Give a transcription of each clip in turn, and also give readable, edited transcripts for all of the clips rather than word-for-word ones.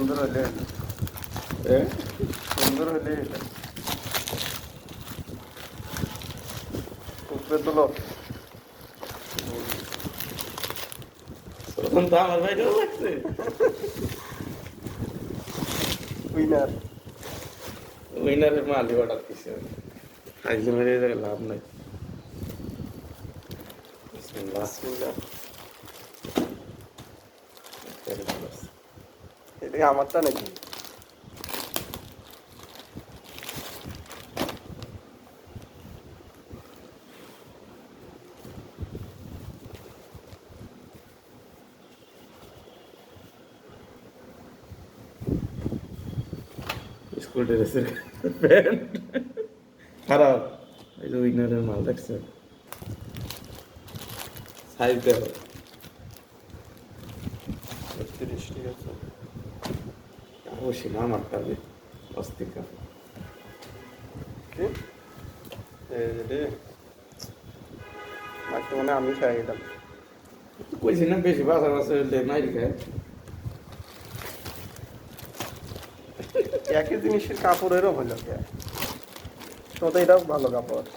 সুন্দর হলে সুন্দর হলে এটা উপরে তোলো তখন তো আমার ভাইটাও লাগছে উইনার উইনারের মালি অর্ডার দিছে আইলে মেরে লাভ নাই বিসমিল্লাহ এটা আমারটা নাকি স্কুল ড্রেসের প্যান্ট খারাপ এই যে উইনারের মাল দেখছে সাইজ দেখো ৩৬ ঠিক আছে অবশ্যই না আমার কাছে অস্থির কাপড় কি রে মাঝে মানে আমি খাই গেলাম কইছি না বেশি বাজার আছে নাই খায় একই জিনিসের কাপড়েরও হলো কে তো এটাও ভালো কাপড়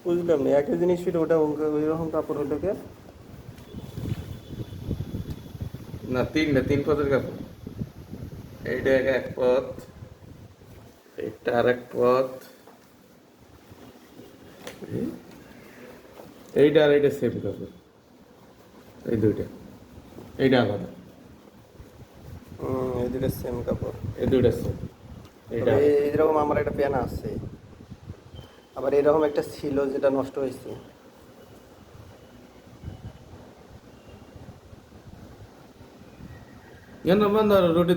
বুঝলাম না একই জিনিসের ওটা ওই রকম কাপড় হলো কে না তিন পথের কাপড় এইটা এক পথ এটা আর এক পথ এইটা আর এইটা সেম কাপড় এই দুইটা এইটা আলাদা এই দুটো সেম কাপড় এই দুইটা সেম এইটা এইরকম আমার একটা প্যান আছে আবার এরকম একটা ছিল যেটা নষ্ট হয়েছে কেন বন্ধ রুটি